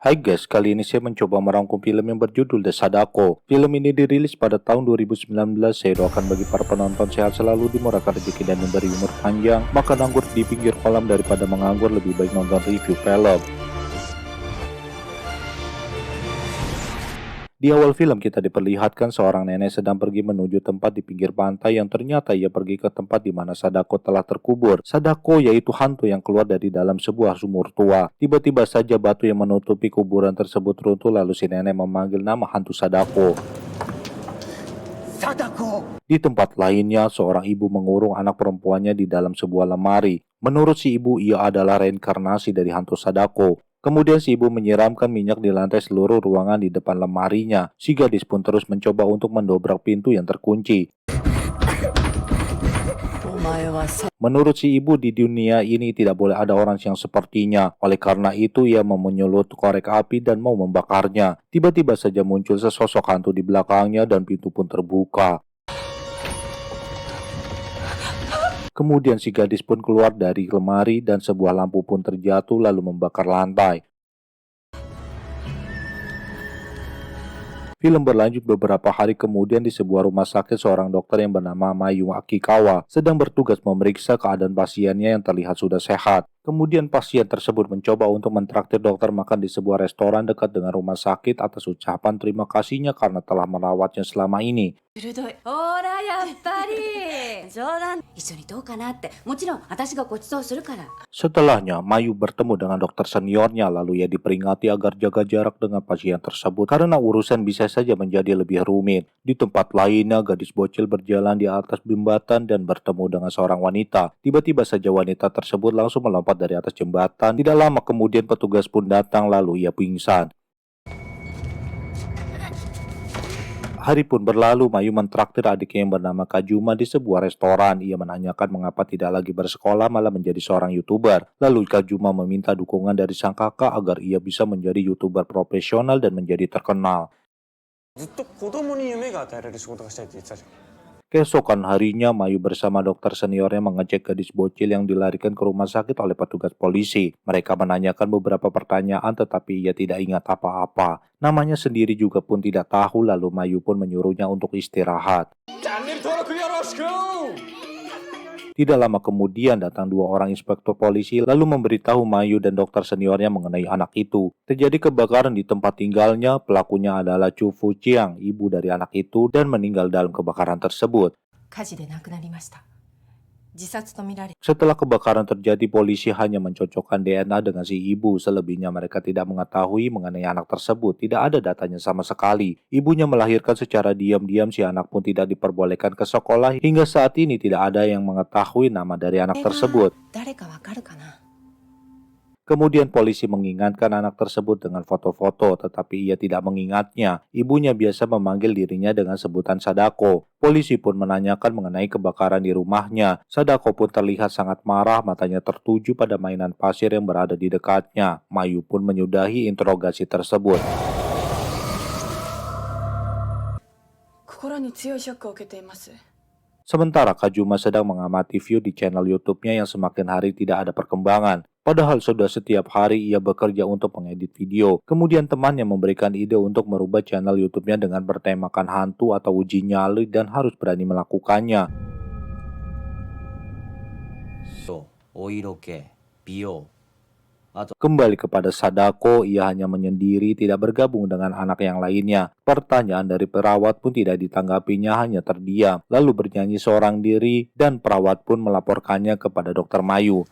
Hai guys, kali ini saya mencoba merangkum film yang berjudul The Sadako. Film ini dirilis pada tahun 2019. Saya doakan bagi para penonton sehat selalu, dimurahkan rezeki dan memberi umur panjang. Makan anggur di pinggir kolam daripada menganggur, lebih baik nonton review film. Di awal film kita diperlihatkan seorang nenek sedang pergi menuju tempat di pinggir pantai yang ternyata ia pergi ke tempat di mana Sadako telah terkubur. Sadako yaitu hantu yang keluar dari dalam sebuah sumur tua. Tiba-tiba saja batu yang menutupi kuburan tersebut runtuh, lalu si nenek memanggil nama hantu Sadako. Sadako! Di tempat lainnya, seorang ibu mengurung anak perempuannya di dalam sebuah lemari. Menurut si ibu, ia adalah reinkarnasi dari hantu Sadako. Kemudian si ibu menyiramkan minyak di lantai seluruh ruangan di depan lemarinya. Si gadis pun terus mencoba untuk mendobrak pintu yang terkunci. Menurut si ibu, di dunia ini tidak boleh ada orang yang sepertinya. Oleh karena itu, ia menyulut korek api dan mau membakarnya. Tiba-tiba saja muncul sesosok hantu di belakangnya dan pintu pun terbuka. Kemudian si gadis pun keluar dari lemari dan sebuah lampu pun terjatuh lalu membakar lantai. Film berlanjut beberapa hari kemudian di sebuah rumah sakit. Seorang dokter yang bernama Mayu Akikawa sedang bertugas memeriksa keadaan pasiennya yang terlihat sudah sehat. Kemudian pasien tersebut mencoba untuk mentraktir dokter makan di sebuah restoran dekat dengan rumah sakit atas ucapan terima kasihnya karena telah merawatnya selama ini. Setelahnya, Mayu bertemu dengan dokter seniornya, lalu ia diperingati agar jaga jarak dengan pasien tersebut karena urusan bisa saja menjadi lebih rumit. Di tempat lainnya, gadis bocil berjalan di atas jembatan dan bertemu dengan seorang wanita. Tiba-tiba saja wanita tersebut langsung melompat dari atas jembatan. Tidak lama kemudian petugas pun datang lalu ia pingsan. Hari pun berlalu, Mayu mentraktir adiknya yang bernama Kajuma di sebuah restoran. Ia menanyakan mengapa tidak lagi bersekolah malah menjadi seorang YouTuber. Lalu Kajuma meminta dukungan dari sang kakak agar ia bisa menjadi YouTuber profesional dan menjadi terkenal. Keesokan harinya, Mayu bersama dokter seniornya mengecek gadis bocil yang dilarikan ke rumah sakit oleh petugas polisi. Mereka menanyakan beberapa pertanyaan tetapi ia tidak ingat apa-apa. Namanya sendiri juga pun tidak tahu, lalu Mayu pun menyuruhnya untuk istirahat. Tidak lama kemudian datang dua orang inspektur polisi lalu memberitahu Mayu dan dokter seniornya mengenai anak itu. Terjadi kebakaran di tempat tinggalnya. Pelakunya adalah Chu Fu Chiang, ibu dari anak itu, dan meninggal dalam kebakaran tersebut. Setelah kebakaran terjadi, polisi hanya mencocokkan DNA dengan si ibu. Selebihnya mereka tidak mengetahui mengenai anak tersebut. Tidak ada datanya sama sekali. Ibunya melahirkan secara diam-diam, si anak pun tidak diperbolehkan ke sekolah. Hingga saat ini tidak ada yang mengetahui nama dari anak tersebut. Kemudian polisi mengingatkan anak tersebut dengan foto-foto, tetapi ia tidak mengingatnya. Ibunya biasa memanggil dirinya dengan sebutan Sadako. Polisi pun menanyakan mengenai kebakaran di rumahnya. Sadako pun terlihat sangat marah, matanya tertuju pada mainan pasir yang berada di dekatnya. Mayu pun menyudahi interogasi tersebut. Sementara Kajuma sedang mengamati view di channel YouTube-nya yang semakin hari tidak ada perkembangan. Padahal sudah setiap hari ia bekerja untuk mengedit video. Kemudian temannya memberikan ide untuk merubah channel YouTube-nya dengan bertemakan hantu atau uji nyali dan harus berani melakukannya. Kembali kepada Sadako, ia hanya menyendiri, tidak bergabung dengan anak yang lainnya. Pertanyaan dari perawat pun tidak ditanggapinya, hanya terdiam. Lalu bernyanyi seorang diri dan perawat pun melaporkannya kepada dokter Mayu.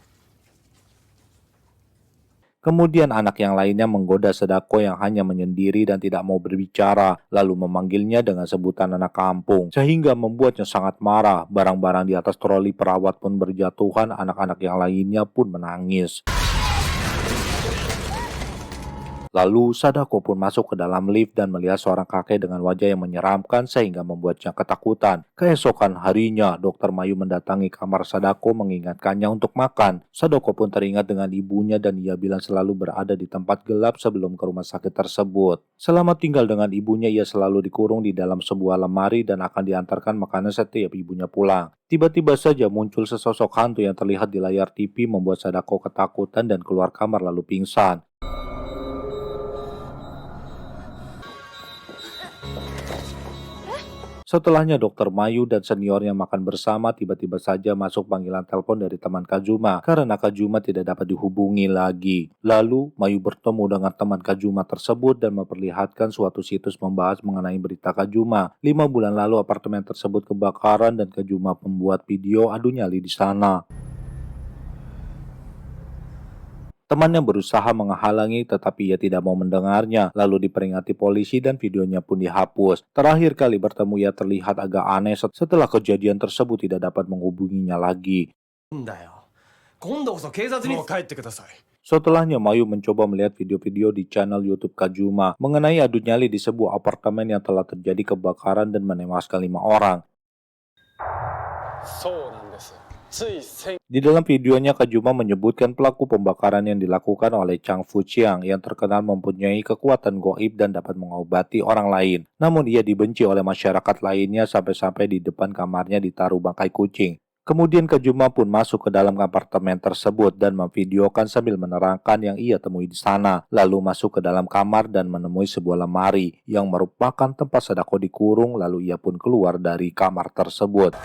Kemudian anak yang lainnya menggoda Sadako yang hanya menyendiri dan tidak mau berbicara, lalu memanggilnya dengan sebutan anak kampung, sehingga membuatnya sangat marah. Barang-barang di atas troli perawat pun berjatuhan, anak-anak yang lainnya pun menangis. Lalu Sadako pun masuk ke dalam lift dan melihat seorang kakek dengan wajah yang menyeramkan sehingga membuatnya ketakutan. Keesokan harinya, dokter Mayu mendatangi kamar Sadako mengingatkannya untuk makan. Sadako pun teringat dengan ibunya dan ia bilang selalu berada di tempat gelap sebelum ke rumah sakit tersebut. Selama tinggal dengan ibunya, ia selalu dikurung di dalam sebuah lemari dan akan diantarkan makanan setiap ibunya pulang. Tiba-tiba saja muncul sesosok hantu yang terlihat di layar TV membuat Sadako ketakutan dan keluar kamar lalu pingsan. Setelahnya Dokter Mayu dan seniornya makan bersama, tiba-tiba saja masuk panggilan telepon dari teman Kajuma karena Kajuma tidak dapat dihubungi lagi. Lalu Mayu bertemu dengan teman Kajuma tersebut dan memperlihatkan suatu situs membahas mengenai berita Kajuma. 5 bulan lalu apartemen tersebut kebakaran dan Kajuma membuat video adu nyali di sana. Temannya berusaha menghalangi tetapi ia tidak mau mendengarnya, lalu diperingati polisi dan videonya pun dihapus. Terakhir kali bertemu ia terlihat agak aneh setelah kejadian tersebut tidak dapat menghubunginya lagi. Setelahnya Mayu mencoba melihat video-video di channel YouTube Kajuma mengenai adu nyali di sebuah apartemen yang telah terjadi kebakaran dan menewaskan 5 orang. Di dalam videonya, Kajuma menyebutkan pelaku pembakaran yang dilakukan oleh Chang Fuchiang yang terkenal mempunyai kekuatan goib dan dapat mengobati orang lain. Namun ia dibenci oleh masyarakat lainnya sampai-sampai di depan kamarnya ditaruh bangkai kucing. Kemudian Kajuma pun masuk ke dalam apartemen tersebut dan memvideokan sambil menerangkan yang ia temui di sana. Lalu masuk ke dalam kamar dan menemui sebuah lemari yang merupakan tempat Sadako dikurung, lalu ia pun keluar dari kamar tersebut.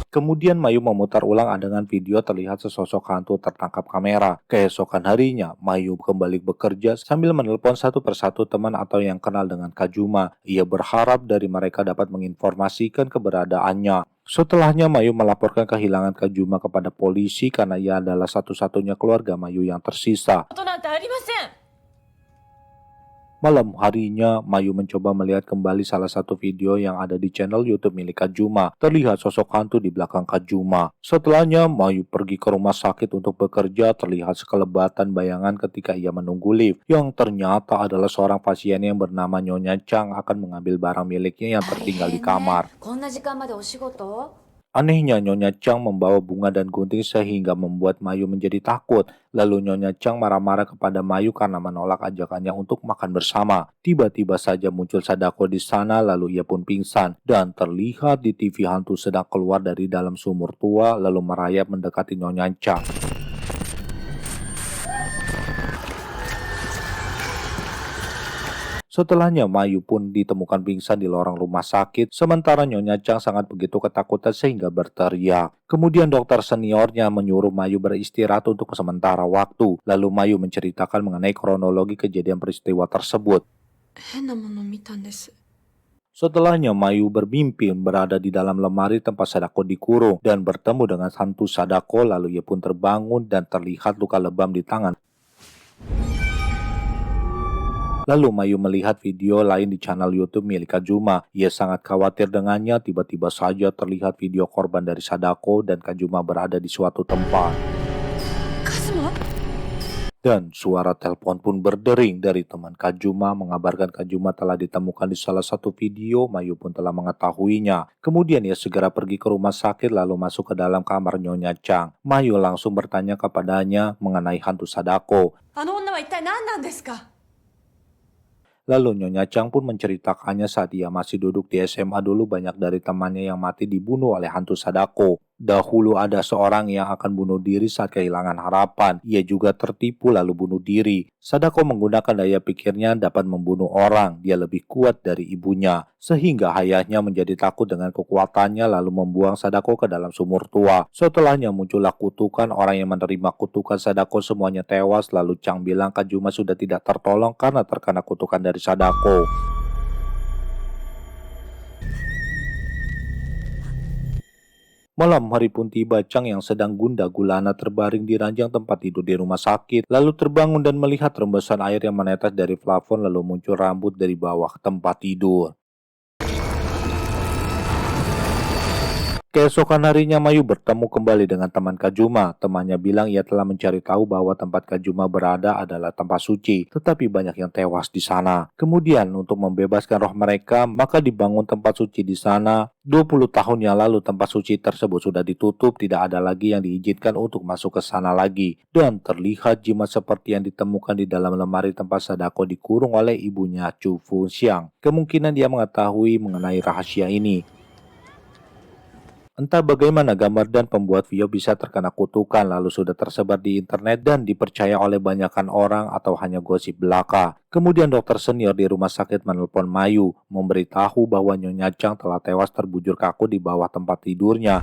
Kemudian Mayu memutar ulang adegan video terlihat sesosok hantu tertangkap kamera. Keesokan harinya, Mayu kembali bekerja sambil menelpon satu persatu teman atau yang kenal dengan Kajuma. Ia berharap dari mereka dapat menginformasikan keberadaannya. Setelahnya Mayu melaporkan kehilangan Kajuma kepada polisi karena ia adalah satu-satunya keluarga Mayu yang tersisa. Malam harinya, Mayu mencoba melihat kembali salah satu video yang ada di channel YouTube milik Kajuma. Terlihat sosok hantu di belakang Kajuma. Setelahnya, Mayu pergi ke rumah sakit untuk bekerja. Terlihat sekelebatan bayangan ketika ia menunggu lift, yang ternyata adalah seorang pasien yang bernama Nyonya Chang akan mengambil barang miliknya yang tertinggal di kamar. Anehnya, Nyonya Chang membawa bunga dan gunting sehingga membuat Mayu menjadi takut. Lalu Nyonya Chang marah-marah kepada Mayu karena menolak ajakannya untuk makan bersama. Tiba-tiba saja muncul Sadako di sana, lalu ia pun pingsan. Dan terlihat di TV hantu sedang keluar dari dalam sumur tua lalu merayap mendekati Nyonya Chang. Setelahnya Mayu pun ditemukan pingsan di lorong rumah sakit, sementara Nyonya Chang sangat begitu ketakutan sehingga berteriak. Kemudian dokter seniornya menyuruh Mayu beristirahat untuk sementara waktu, lalu Mayu menceritakan mengenai kronologi kejadian peristiwa tersebut. Setelahnya Mayu bermimpi berada di dalam lemari tempat Sadako dikurung dan bertemu dengan hantu Sadako, lalu ia pun terbangun dan terlihat luka lebam di tangan. Lalu Mayu melihat video lain di channel YouTube milik Kajuma. Ia sangat khawatir dengannya, tiba-tiba saja terlihat video korban dari Sadako dan Kajuma berada di suatu tempat. Dan suara telepon pun berdering dari teman Kajuma mengabarkan Kajuma telah ditemukan di salah satu video. Mayu pun telah mengetahuinya. Kemudian ia segera pergi ke rumah sakit lalu masuk ke dalam kamar Nyonya Chang. Mayu langsung bertanya kepadanya mengenai hantu Sadako. Lalu Nyonya Chang pun menceritakannya saat ia masih duduk di SMA dulu banyak dari temannya yang mati dibunuh oleh hantu Sadako. Dahulu ada seorang yang akan bunuh diri saat kehilangan harapan. Ia juga tertipu lalu bunuh diri. Sadako menggunakan daya pikirnya dapat membunuh orang. Dia lebih kuat dari ibunya. Sehingga ayahnya menjadi takut dengan kekuatannya lalu membuang Sadako ke dalam sumur tua. Setelahnya muncullah kutukan. Orang yang menerima kutukan Sadako semuanya tewas. Lalu Chang bilang Kajuma sudah tidak tertolong karena terkena kutukan dari Sadako. Malam hari pun tiba, Chang yang sedang gundah gulana terbaring di ranjang tempat tidur di rumah sakit, lalu terbangun dan melihat rembesan air yang menetes dari plafon lalu muncul rambut dari bawah tempat tidur. Keesokan harinya Mayu bertemu kembali dengan teman Kajuma. Temannya bilang ia telah mencari tahu bahwa tempat Kajuma berada adalah tempat suci, tetapi banyak yang tewas di sana. Kemudian untuk membebaskan roh mereka, maka dibangun tempat suci di sana. 20 tahun yang lalu tempat suci tersebut sudah ditutup, tidak ada lagi yang diizinkan untuk masuk ke sana lagi. Dan terlihat jimat seperti yang ditemukan di dalam lemari tempat Sadako dikurung oleh ibunya Chu Fuxiang. Kemungkinan dia mengetahui mengenai rahasia ini. Entah bagaimana gambar dan pembuat video bisa terkena kutukan lalu sudah tersebar di internet dan dipercaya oleh banyakkan orang atau hanya gosip belaka. Kemudian dokter senior di rumah sakit menelpon Mayu, memberitahu bahwa Nyonya Chang telah tewas terbujur kaku di bawah tempat tidurnya.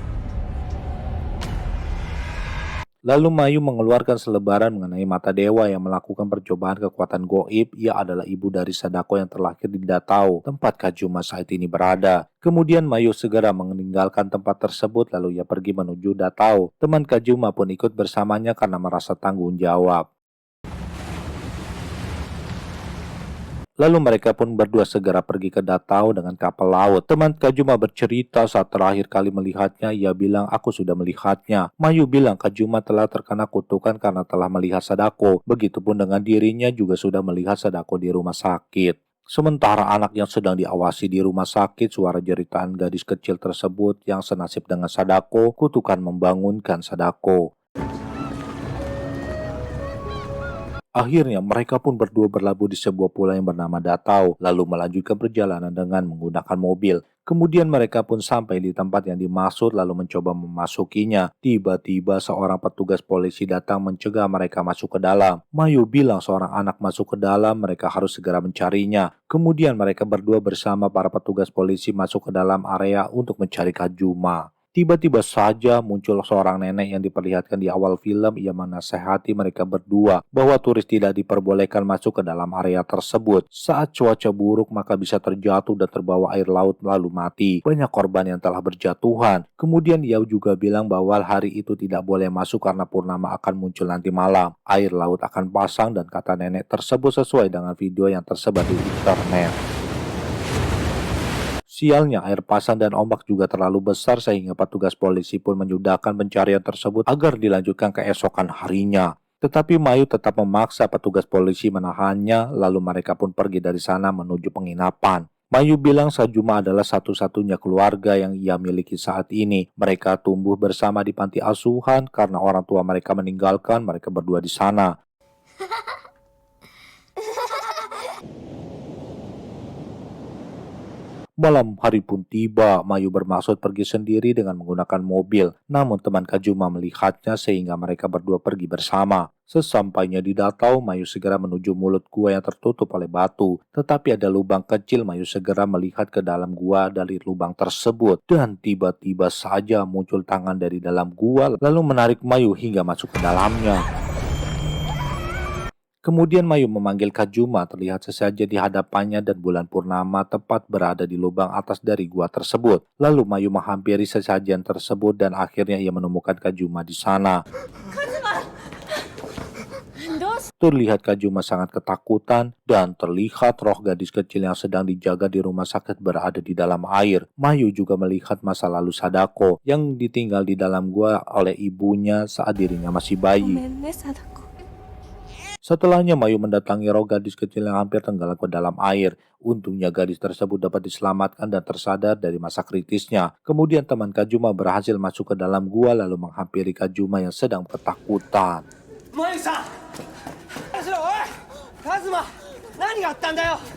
Lalu Mayu mengeluarkan selebaran mengenai mata dewa yang melakukan percobaan kekuatan goib. Ia adalah ibu dari Sadako yang terlahir di Datao, tempat Kajuma saat ini berada. Kemudian Mayu segera meninggalkan tempat tersebut lalu ia pergi menuju Datao. Teman Kajuma pun ikut bersamanya karena merasa tanggung jawab. Lalu mereka pun berdua segera pergi ke Datao dengan kapal laut. Teman Kajuma bercerita saat terakhir kali melihatnya, ia bilang aku sudah melihatnya. Mayu bilang Kajuma telah terkena kutukan karena telah melihat Sadako. Begitupun dengan dirinya juga sudah melihat Sadako di rumah sakit. Sementara anak yang sedang diawasi di rumah sakit, suara jeritan gadis kecil tersebut yang senasib dengan Sadako, kutukan membangunkan Sadako. Akhirnya mereka pun berdua berlabuh di sebuah pulau yang bernama Datao, lalu melanjutkan perjalanan dengan menggunakan mobil. Kemudian mereka pun sampai di tempat yang dimaksud lalu mencoba memasukinya. Tiba-tiba seorang petugas polisi datang mencegah mereka masuk ke dalam. Mayu bilang seorang anak masuk ke dalam, mereka harus segera mencarinya. Kemudian mereka berdua bersama para petugas polisi masuk ke dalam area untuk mencari Kajuma. Tiba-tiba saja muncul seorang nenek yang diperlihatkan di awal film. Ia menasehati mereka berdua bahwa turis tidak diperbolehkan masuk ke dalam area tersebut. Saat cuaca buruk maka bisa terjatuh dan terbawa air laut lalu mati. Banyak korban yang telah berjatuhan. Kemudian ia juga bilang bahwa hari itu tidak boleh masuk karena purnama akan muncul nanti malam. Air laut akan pasang dan kata nenek tersebut sesuai dengan video yang tersebar di internet. Sialnya, air pasang dan ombak juga terlalu besar sehingga petugas polisi pun menyudahkan pencarian tersebut agar dilanjutkan keesokan harinya. Tetapi Mayu tetap memaksa petugas polisi menahannya, lalu mereka pun pergi dari sana menuju penginapan. Mayu bilang Sajuma adalah satu-satunya keluarga yang ia miliki saat ini. Mereka tumbuh bersama di panti asuhan karena orang tua mereka meninggalkan mereka berdua di sana. Malam hari pun tiba, Mayu bermaksud pergi sendiri dengan menggunakan mobil. Namun teman Kajuma melihatnya sehingga mereka berdua pergi bersama. Sesampainya di Datao, Mayu segera menuju mulut gua yang tertutup oleh batu. Tetapi ada lubang kecil, Mayu segera melihat ke dalam gua dari lubang tersebut. Dan tiba-tiba saja muncul tangan dari dalam gua lalu menarik Mayu hingga masuk ke dalamnya. Kemudian Mayu memanggil Kajuma, terlihat sesaja di hadapannya dan bulan purnama tepat berada di lubang atas dari gua tersebut. Lalu Mayu menghampiri sesajen tersebut dan akhirnya ia menemukan Kajuma di sana. Terlihat Kajuma sangat ketakutan dan terlihat roh gadis kecil yang sedang dijaga di rumah sakit berada di dalam air. Mayu juga melihat masa lalu Sadako yang ditinggal di dalam gua oleh ibunya saat dirinya masih bayi. Setelahnya Mayu mendatangi roh gadis kecil yang hampir tenggelam ke dalam air. Untungnya gadis tersebut dapat diselamatkan dan tersadar dari masa kritisnya. Kemudian teman Kajuma berhasil masuk ke dalam gua lalu menghampiri Kajuma yang sedang ketakutan.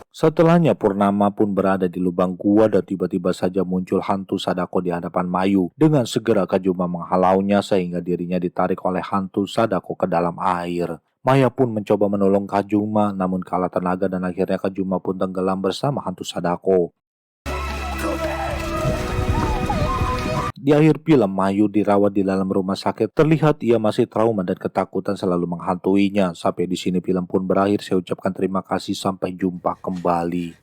Setelahnya Purnama pun berada di lubang gua dan tiba-tiba saja muncul hantu Sadako di hadapan Mayu. Dengan segera Kajuma menghalaunya sehingga dirinya ditarik oleh hantu Sadako ke dalam air. Maya pun mencoba menolong Kajuma, namun kalah tenaga dan akhirnya Kajuma pun tenggelam bersama hantu Sadako. Di akhir film, Mayu dirawat di dalam rumah sakit. Terlihat ia masih trauma dan ketakutan selalu menghantuinya. Sampai di sini film pun berakhir. Saya ucapkan terima kasih. Sampai jumpa kembali.